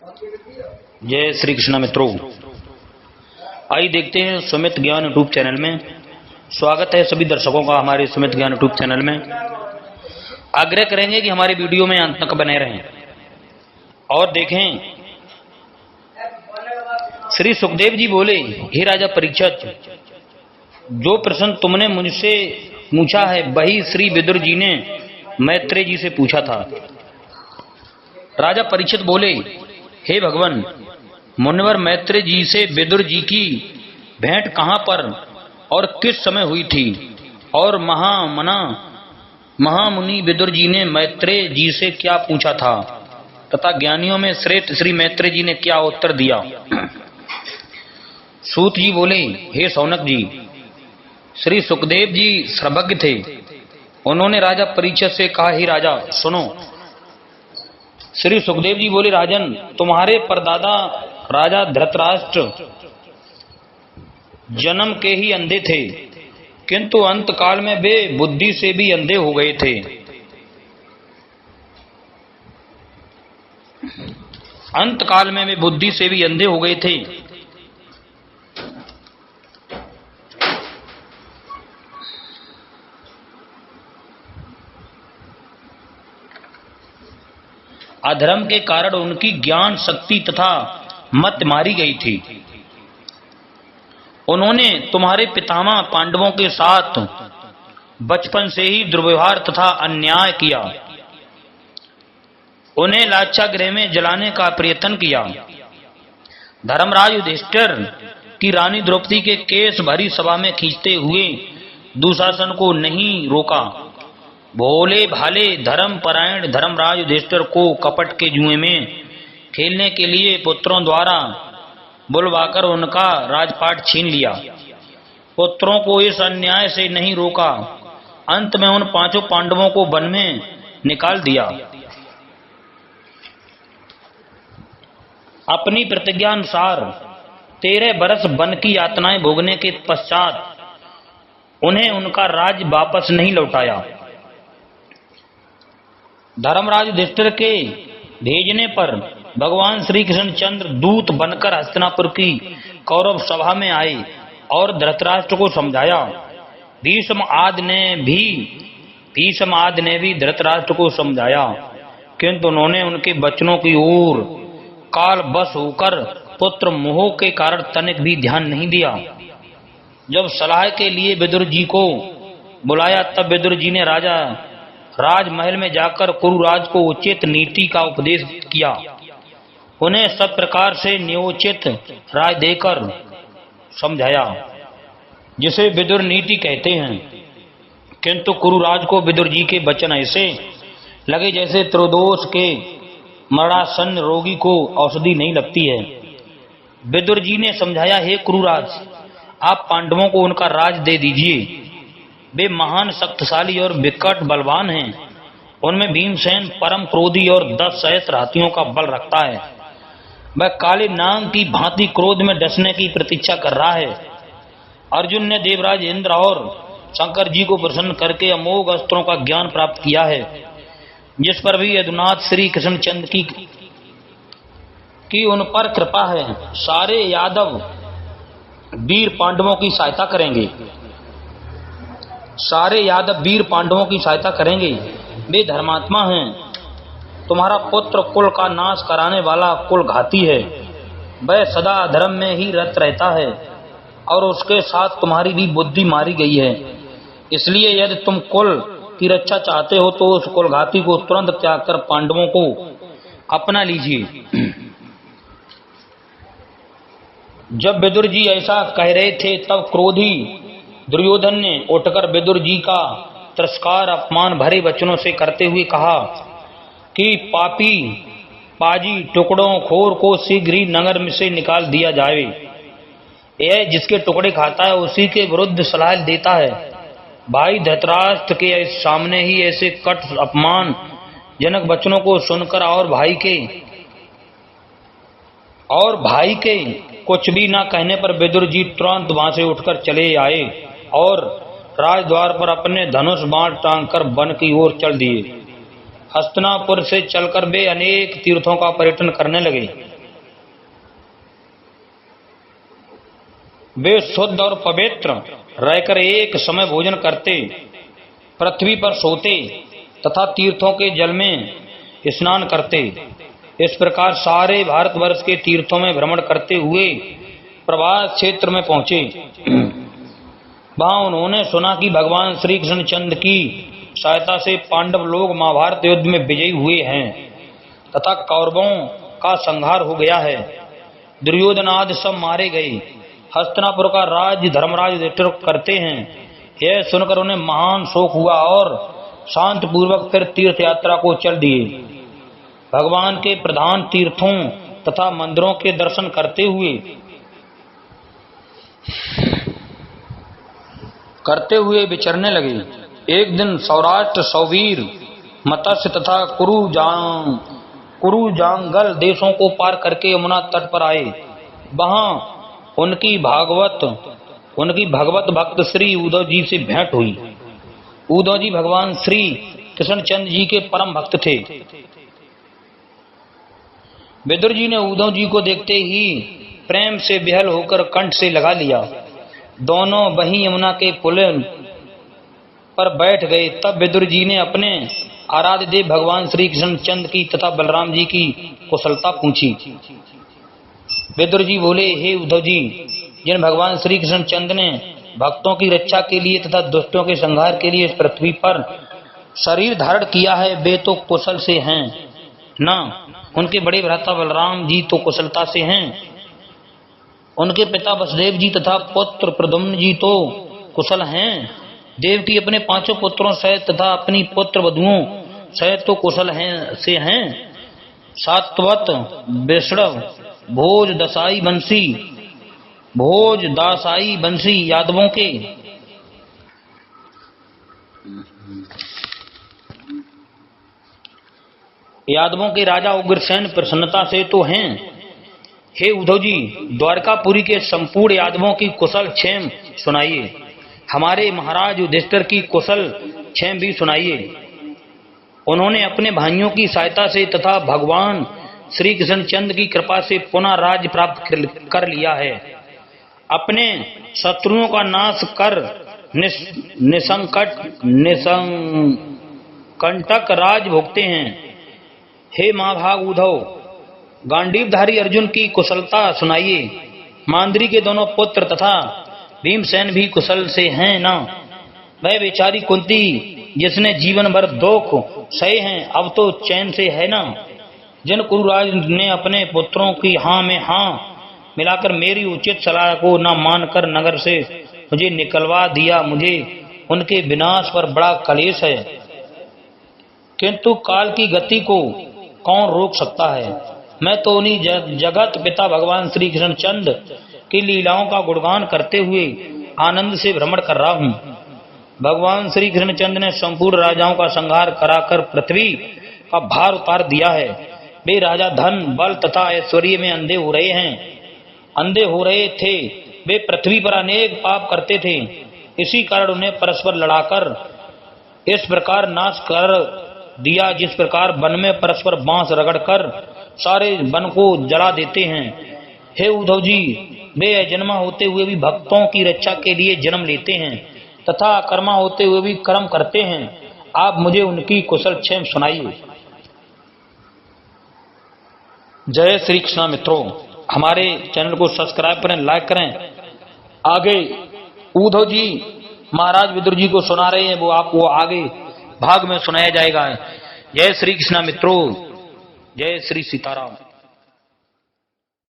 जय श्री कृष्ण मित्रों, आइए देखते हैं सुमित ज्ञान यूट्यूब चैनल में। स्वागत है सभी दर्शकों का हमारे सुमित ज्ञान यूट्यूब चैनल में। आग्रह करेंगे कि हमारे वीडियो में अंत तक बने रहें और देखें। श्री सुखदेव जी बोले, हे राजा परीक्षित, जो प्रश्न तुमने मुझसे पूछा है वही श्री विदुर जी ने मैत्रेय जी से पूछा था। राजा परीक्षित बोले, हे भगवान, मुनिवर मैत्रेय जी से विदुर जी की भेंट कहाँ पर और किस समय हुई थी, और महामुनि विदुर जी ने मैत्रेय जी से क्या पूछा था तथा ज्ञानियों में श्रेष्ठ श्री मैत्रेय जी ने क्या उत्तर दिया। सूत जी बोले, हे शौनक जी, श्री सुखदेव जी सर्वज्ञ थे। उन्होंने राजा परीक्षित से कहा, हे राजा सुनो। श्री सुखदेव जी बोले, राजन, तुम्हारे परदादा राजा धृतराष्ट्र जन्म के ही अंधे थे, किंतु अंत काल में वे बुद्धि से भी अंधे हो गए थे। अंत काल में वे बुद्धि से भी अंधे हो गए थे। अधर्म के कारण उनकी ज्ञान शक्ति तथा मत मारी गई थी। उन्होंने तुम्हारे पितामह पांडवों के साथ बचपन से ही दुर्व्यवहार तथा अन्याय किया। उन्हें लाक्षागृह में जलाने का प्रयत्न किया। धर्मराज युधिष्ठिर की रानी द्रौपदी के केस भरी सभा में खींचते हुए दुशासन को नहीं रोका। भोले भाले धर्म परायण धर्मराज युधिष्ठिर को कपट के जुए में खेलने के लिए पुत्रों द्वारा बुलवाकर उनका राजपाट छीन लिया। पुत्रों को इस अन्याय से नहीं रोका। अंत में उन पांचों पांडवों को वन में निकाल दिया। अपनी प्रतिज्ञा अनुसार 13 बरस वन की यातनाएं भोगने के पश्चात उन्हें उनका राज्य वापस नहीं लौटाया। धर्मराज युधिष्ठिर के भेजने पर भगवान श्री कृष्णचंद्र दूत बनकर हस्तिनापुर की कौरव सभा में आए और धृतराष्ट्र को समझाया। भीष्म आदि ने भी धृतराष्ट्र को समझाया, किंतु उन्होंने उनके वचनों की ओर काल बस होकर पुत्र मोह के कारण तनिक भी ध्यान नहीं दिया। जब सलाह के लिए विदुर जी को बुलाया तब विदुर जी ने राजमहल में जाकर कुरुराज को उचित नीति का उपदेश किया। उन्हें सब प्रकार से न्योचित राय देकर समझाया, जिसे विदुर नीति कहते हैं। किंतु कुरुराज को विदुर जी के वचन ऐसे लगे जैसे त्रिदोष के मरणासन्न रोगी को औषधि नहीं लगती है। विदुर जी ने समझाया, हे कुरुराज, आप पांडवों को उनका राज दे दीजिए। वे महान शक्तिशाली और विकट बलवान हैं। उनमें भीमसेन परम क्रोधी और 10 सहस्त्र हाथियों का बल रखता है। वह काले नाग की भांति क्रोध में डसने की प्रतीक्षा कर रहा है। अर्जुन ने देवराज इंद्र और शंकर जी को प्रसन्न करके अमोघ अस्त्रों का ज्ञान प्राप्त किया है, जिस पर भी यदुनाथ श्री कृष्णचंद्र की उन पर कृपा है। सारे यादव वीर पांडवों की सहायता करेंगे। सारे यादव वीर पांडवों की सहायता करेंगे। वे धर्मात्मा हैं। तुम्हारा पुत्र कुल का नाश कराने वाला कुल घाती है। वह सदा अधर्म में ही रत रहता है और उसके साथ तुम्हारी भी बुद्धि मारी गई है। इसलिए यदि तुम कुल की रक्षा चाहते हो तो उस कुल घाती को तुरंत त्याग कर पांडवों को अपना लीजिए। जब विदुर जी ऐसा कह रहे थे तब क्रोधी दुर्योधन ने उठकर विदुर जी का तिरस्कार अपमान भरे वचनों से करते हुए कहा कि पापी पाजी टुकड़ों खोर को शीघ्र ही नगर में से निकाल दिया जाए। यह जिसके टुकड़े खाता है उसी के विरुद्ध सलाह देता है। भाई धृतराष्ट्र के सामने ही ऐसे कट अपमान जनक वचनों को सुनकर और भाई के कुछ भी ना कहने पर विदुर जी तुरंत वहां से उठकर चले आए और राजद्वार पर अपने धनुष बाण टांगकर वन की ओर चल दिए। हस्तिनापुर से चलकर वे अनेक तीर्थों का पर्यटन करने लगे। वे शुद्ध और पवित्र रहकर एक समय भोजन करते, पृथ्वी पर सोते तथा तीर्थों के जल में स्नान करते। इस प्रकार सारे भारतवर्ष के तीर्थों में भ्रमण करते हुए प्रभास क्षेत्र में पहुंचे। वहां उन्होंने सुना कि भगवान श्री कृष्णचंद्र की सहायता से पांडव लोग महाभारत युद्ध में विजयी हुए हैं तथा कौरवों का संहार हो गया है। दुर्योधन आदि सब मारे गए। हस्तिनापुर का राज्य धर्मराज युधिष्ठिर करते हैं। यह सुनकर उन्हें महान शोक हुआ और शांत पूर्वक फिर तीर्थ यात्रा को चल दिए। भगवान के प्रधान तीर्थों तथा मंदिरों के दर्शन करते हुए विचरने लगे। एक दिन सौराष्ट्र, सौवीर, मत्स्य तथा कुरुजांगल देशों को पार करके यमुना तट पर आए। वहां उनकी भगवत भक्त श्री उद्धव जी से भेंट हुई। उद्धव जी भगवान श्री कृष्णचंद्र जी के परम भक्त थे। विदुर जी ने उद्धव जी को देखते ही प्रेम से विहल होकर कंठ से लगा लिया। दोनों वहीं यमुना के पुल पर बैठ गए। तब विदुर जी ने अपने आराध्य देव भगवान श्री कृष्णचंद्र की तथा बलराम जी की कुशलता पूछी। विदुर जी बोले, हे उद्धव जी, जिन भगवान श्री कृष्णचंद्र ने भक्तों की रक्षा के लिए तथा दुष्टों के संहार के लिए इस पृथ्वी पर शरीर धारण किया है, वे तो कुशल से हैं ना। उनके बड़े भ्राता बलराम जी तो कुशलता से हैं। उनके पिता वसुदेव जी तथा पुत्र प्रद्युम्न जी तो कुशल हैं। देवकी अपने 5 पुत्रों सहित तथा अपनी पुत्र वधुओं सहित तो कुशल हैं। सात्वत, वैष्णव, भोज दासाई बंसी यादवों के राजा उग्रसेन प्रसन्नता से तो हैं। हे उद्धव जी, द्वारकापुरी के संपूर्ण यादवों की कुशल क्षेम सुनाइए। हमारे महाराज युधिष्ठिर की कुशल क्षेम भी सुनाइए। उन्होंने अपने भाइयों की सहायता से तथा भगवान श्री कृष्णचंद्र की कृपा से पुनः राज्य प्राप्त कर लिया है। अपने शत्रुओं का नाश कर निसंकटक राज भोगते हैं। हे महाभाग उद्धव, गांडीवधारी अर्जुन की कुशलता सुनाइए। मांद्री के दोनों पुत्र तथा भीमसेन भी कुशल से हैं ना। वह बेचारी कुंती जिसने जीवन भर दुख सहे हैं, अब तो चैन से है ना। जिन कुरुराज ने अपने पुत्रों की हाँ में हाँ मिलाकर मेरी उचित सलाह को न मानकर नगर से मुझे निकलवा दिया, मुझे उनके विनाश पर बड़ा कलेश है। किंतु काल की गति को कौन रोक सकता है। मैं तो उन्हीं जगत पिता भगवान श्री कृष्णचंद्र की लीलाओं का गुणगान करते हुए आनंद से भ्रमण कर रहा हूँ। भगवान श्री कृष्णचंद्र ने संपूर्ण राजाओं का संहार कराकर पृथ्वी का भार उतार दिया है। वे राजा धन, बल तथा ऐश्वर्य में अंधे हो रहे थे। वे पृथ्वी पर अनेक पाप करते थे। इसी कारण उन्हें परस्पर लड़ाकर इस प्रकार नाश कर दिया, जिस प्रकार वन में परस्पर बांस रगड़कर सारे वन को जला देते हैं। हे उद्धव जी, वे अजन्मा होते हुए भी भक्तों की रक्षा के लिए जन्म लेते हैं तथा अकर्मा होते हुए भी कर्म करते हैं। आप मुझे उनकी कुशल क्षेम सुनाइए। जय श्री कृष्ण। मित्रों, हमारे चैनल को सब्सक्राइब करें, लाइक करें। आगे उद्धव जी महाराज विदुर जी को सुना रहे हैं, वो आपको आगे भाग में सुनाया जाएगा। जय श्री कृष्ण मित्रों, जय श्री सीताराम।